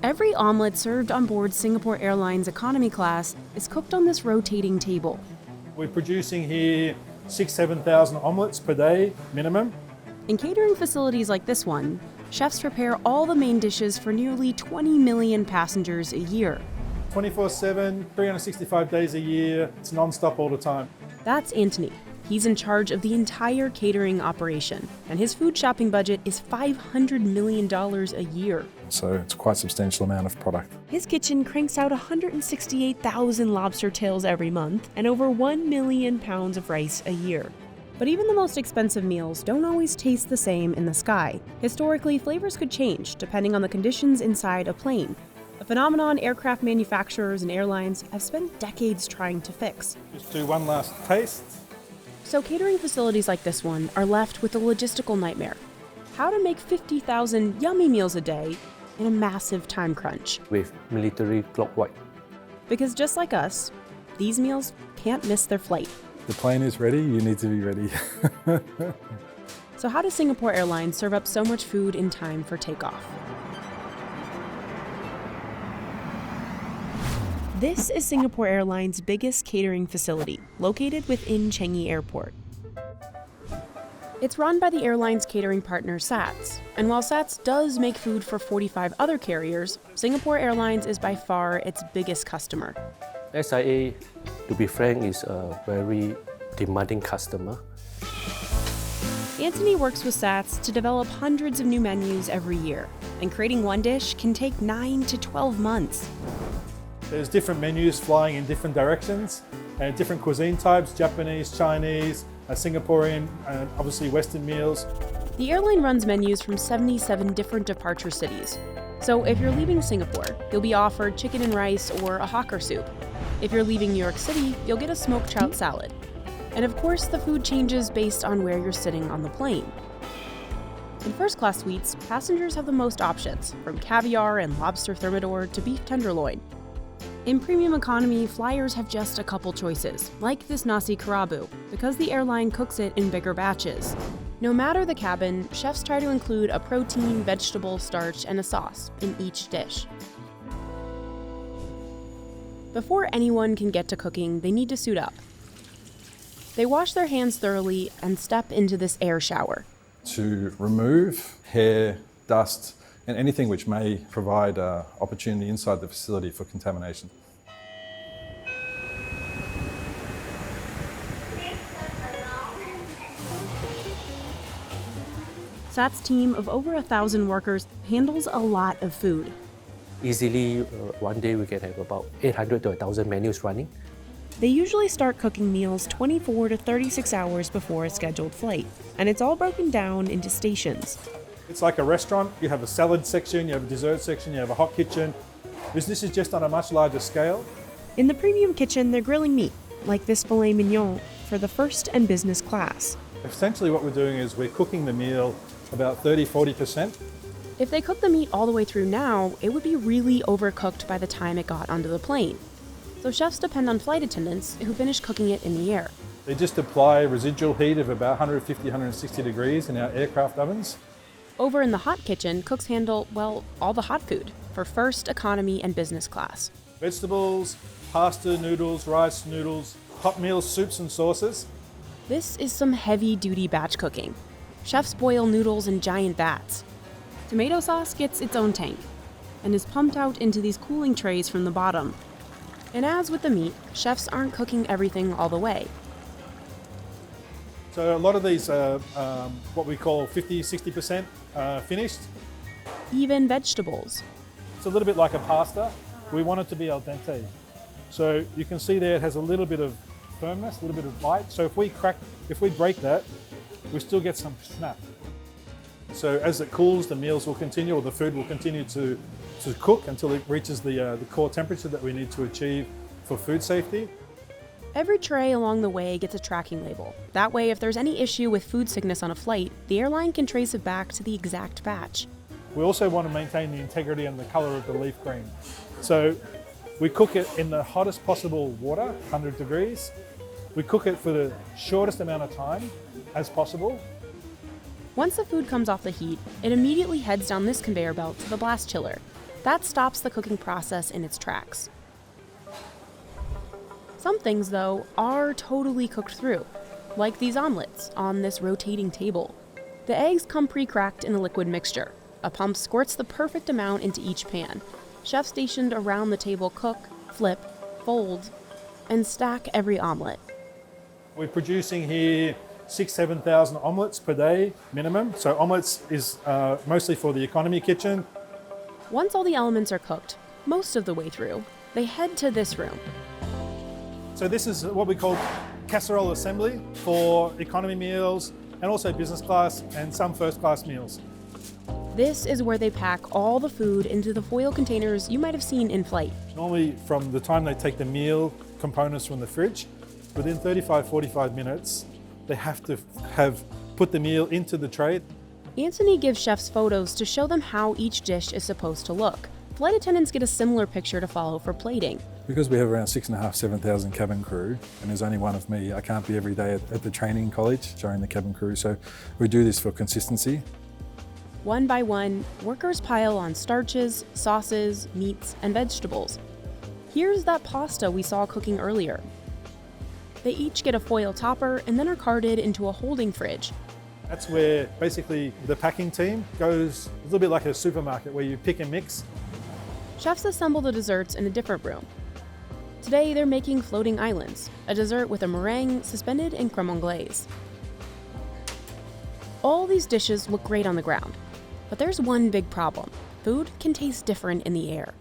Every omelet served on board Singapore Airlines economy class is cooked on this rotating table. We're producing here 6,000-7,000 omelets per day minimum. In catering facilities like this one, chefs prepare all the main dishes for nearly 20 million passengers a year. 24/7, 365 days a year, it's non-stop all the time. That's Antony. He's in charge of the entire catering operation, and his food shopping budget is $500 million a year. So it's quite a substantial amount of product. His kitchen cranks out 168,000 lobster tails every month and over 1 million pounds of rice a year. But even the most expensive meals don't always taste the same in the sky. Historically, flavors could change depending on the conditions inside a plane, a phenomenon aircraft manufacturers and airlines have spent decades trying to fix. Just do one last taste. So catering facilities like this one are left with a logistical nightmare. How to make 50,000 yummy meals a day in a massive time crunch. With military clockwork. Because just like us, these meals can't miss their flight. The plane is ready, you need to be ready. So how does Singapore Airlines serve up so much food in time for takeoff? This is Singapore Airlines' biggest catering facility, located within Changi Airport. It's run by the airline's catering partner SATS, and while SATS does make food for 45 other carriers, Singapore Airlines is by far its biggest customer. SIA, to be frank, is a very demanding customer. Antony works with SATS to develop hundreds of new menus every year, and creating one dish can take 9 to 12 months. There's different menus flying in different directions and different cuisine types, Japanese, Chinese, Singaporean, and obviously Western meals. The airline runs menus from 77 different departure cities. So if you're leaving Singapore, you'll be offered chicken and rice or a hawker soup. If you're leaving New York City, you'll get a smoked trout salad. And of course, the food changes based on where you're sitting on the plane. In first-class suites, passengers have the most options, from caviar and lobster thermidor to beef tenderloin. In premium economy, flyers have just a couple choices, like this nasi kerabu, because the airline cooks it in bigger batches. No matter the cabin, chefs try to include a protein, vegetable, starch, and a sauce in each dish. Before anyone can get to cooking, they need to suit up. They wash their hands thoroughly and step into this air shower. To remove hair, dust, and anything which may provide opportunity inside the facility for contamination. SAT's team of over 1,000 workers handles a lot of food. Easily, one day we can have about 800 to 1,000 menus running. They usually start cooking meals 24 to 36 hours before a scheduled flight, and it's all broken down into stations. It's like a restaurant. You have a salad section, you have a dessert section, you have a hot kitchen. This is just on a much larger scale. In the premium kitchen, they're grilling meat, like this filet mignon, for the first and business class. Essentially what we're doing is we're cooking the meal about 30-40%. If they cook the meat all the way through now, it would be really overcooked by the time it got onto the plane. So chefs depend on flight attendants who finish cooking it in the air. They just apply residual heat of about 150-160 degrees in our aircraft ovens. Over in the hot kitchen, cooks handle, well, all the hot food for first, economy, and business class. Vegetables, pasta, noodles, rice, noodles, hot meals, soups and sauces. This is some heavy-duty batch cooking. Chefs boil noodles in giant vats. Tomato sauce gets its own tank and is pumped out into these cooling trays from the bottom. And as with the meat, chefs aren't cooking everything all the way. So a lot of these are what we call 50-60% finished. Even vegetables. It's a little bit like a pasta. We want it to be al dente. So you can see there it has a little bit of firmness, a little bit of bite. So if we break that, we still get some snap. So as it cools, the meals will continue, or the food will continue to cook until it reaches the core temperature that we need to achieve for food safety. Every tray along the way gets a tracking label. That way, if there's any issue with food sickness on a flight, the airline can trace it back to the exact batch. We also want to maintain the integrity and the color of the leaf green. So we cook it in the hottest possible water, 100 degrees. We cook it for the shortest amount of time as possible. Once the food comes off the heat, it immediately heads down this conveyor belt to the blast chiller. That stops the cooking process in its tracks. Some things, though, are totally cooked through, like these omelets on this rotating table. The eggs come pre-cracked in a liquid mixture. A pump squirts the perfect amount into each pan. Chefs stationed around the table cook, flip, fold, and stack every omelet. We're producing here 6,000-7,000 omelets per day minimum. So omelets is mostly for the economy kitchen. Once all the elements are cooked, most of the way through, they head to this room. So this is what we call casserole assembly for economy meals and also business class and some first class meals. This is where they pack all the food into the foil containers you might have seen in flight. Normally from the time they take the meal components from the fridge, within 35-45 minutes, they have to have put the meal into the tray. Antony gives chefs photos to show them how each dish is supposed to look. Flight attendants get a similar picture to follow for plating. Because we have around 6,500-7,000 cabin crew, and there's only one of me, I can't be every day at the training college showing the cabin crew, so we do this for consistency. One by one, workers pile on starches, sauces, meats, and vegetables. Here's that pasta we saw cooking earlier. They each get a foil topper and then are carted into a holding fridge. That's where basically the packing team goes a little bit like a supermarket where you pick and mix. Chefs assemble the desserts in a different room. Today, they're making floating islands, a dessert with a meringue suspended in creme anglaise. All these dishes look great on the ground, but there's one big problem. Food can taste different in the air.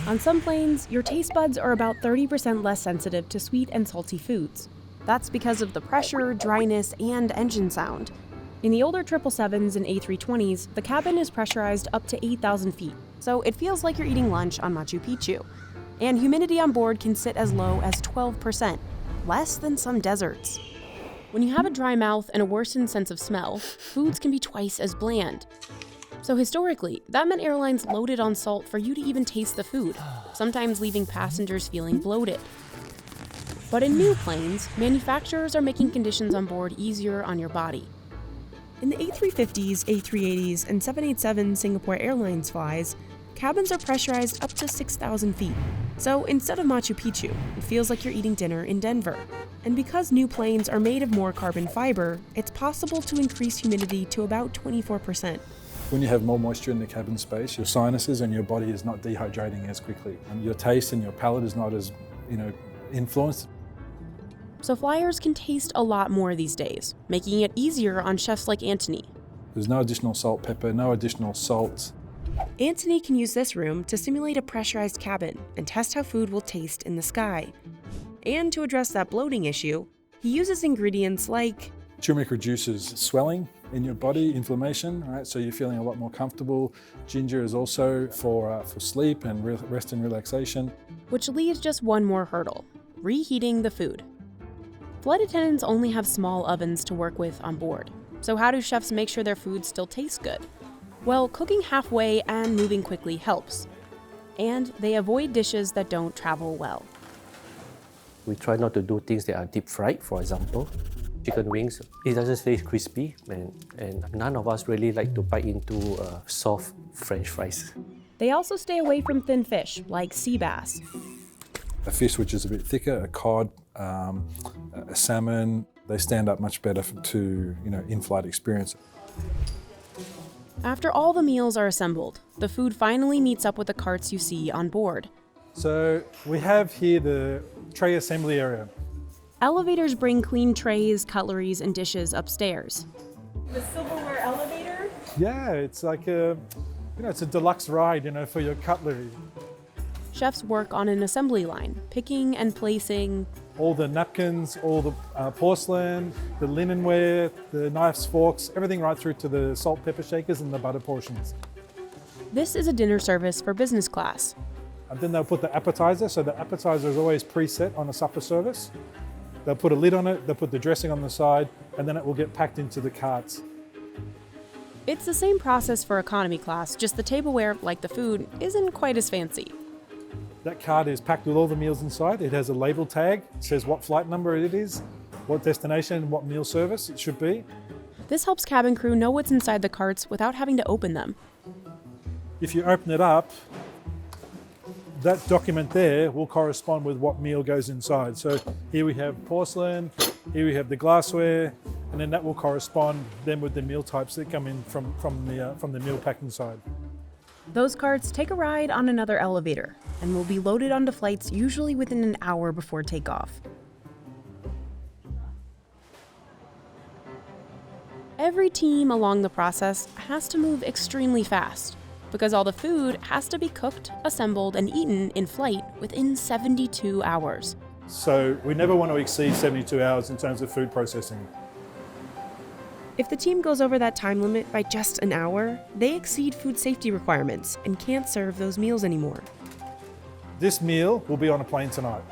On some planes, your taste buds are about 30% less sensitive to sweet and salty foods. That's because of the pressure, dryness, and engine sound. In the older 777s and A320s, the cabin is pressurized up to 8,000 feet, so it feels like you're eating lunch on Machu Picchu. And humidity on board can sit as low as 12%, less than some deserts. When you have a dry mouth and a worsened sense of smell, foods can be twice as bland. So historically, that meant airlines loaded on salt for you to even taste the food, sometimes leaving passengers feeling bloated. But in new planes, manufacturers are making conditions on board easier on your body. In the A350s, A380s, and 787 Singapore Airlines flies, cabins are pressurized up to 6,000 feet. So instead of Machu Picchu, it feels like you're eating dinner in Denver. And because new planes are made of more carbon fiber, it's possible to increase humidity to about 24%. When you have more moisture in the cabin space, your sinuses and your body is not dehydrating as quickly. And your taste and your palate is not as, influenced. So flyers can taste a lot more these days, making it easier on chefs like Antony. There's no additional salt, pepper, no additional salt. Antony can use this room to simulate a pressurized cabin and test how food will taste in the sky. And to address that bloating issue, he uses ingredients like Turmeric reduces swelling in your body, inflammation, right? So you're feeling a lot more comfortable. Ginger is also for sleep and rest and relaxation. Which leaves just one more hurdle, reheating the food. Flight attendants only have small ovens to work with on board. So how do chefs make sure their food still tastes good? Well, cooking halfway and moving quickly helps. And they avoid dishes that don't travel well. We try not to do things that are deep fried, for example. Chicken wings, it doesn't stay crispy, and none of us really like to bite into soft French fries. They also stay away from thin fish, like sea bass. A fish which is a bit thicker, a cod, a salmon, they stand up much better to in-flight experience. After all the meals are assembled, the food finally meets up with the carts you see on board. So we have here the tray assembly area. Elevators bring clean trays, cutleries, and dishes upstairs. The silverware elevator? Yeah, it's like it's a deluxe ride, for your cutlery. Chefs work on an assembly line, picking and placing all the napkins, all the porcelain, the linenware, the knives, forks, everything right through to the salt, pepper shakers and the butter portions. This is a dinner service for business class. And then they'll put the appetizer, so the appetizer is always preset on a supper service. They'll put a lid on it, they'll put the dressing on the side, and then it will get packed into the carts. It's the same process for economy class, just the tableware, like the food, isn't quite as fancy. That cart is packed with all the meals inside. It has a label tag, it says what flight number it is, what destination, what meal service it should be. This helps cabin crew know what's inside the carts without having to open them. if you open it up, that document there will correspond with what meal goes inside. So here we have porcelain, here we have the glassware, and then that will correspond then with the meal types that come in from the meal packing side. Those carts take a ride on another elevator and will be loaded onto flights usually within an hour before takeoff. Every team along the process has to move extremely fast because all the food has to be cooked, assembled, and eaten in flight within 72 hours. So we never want to exceed 72 hours in terms of food processing. If the team goes over that time limit by just an hour, they exceed food safety requirements and can't serve those meals anymore. This meal will be on a plane tonight.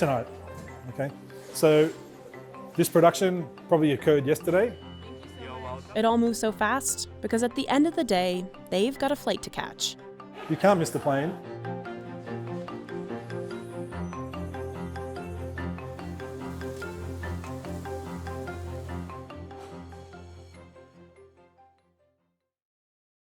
Okay? So this production probably occurred yesterday. It all moves so fast because at the end of the day, they've got a flight to catch. You can't miss the plane.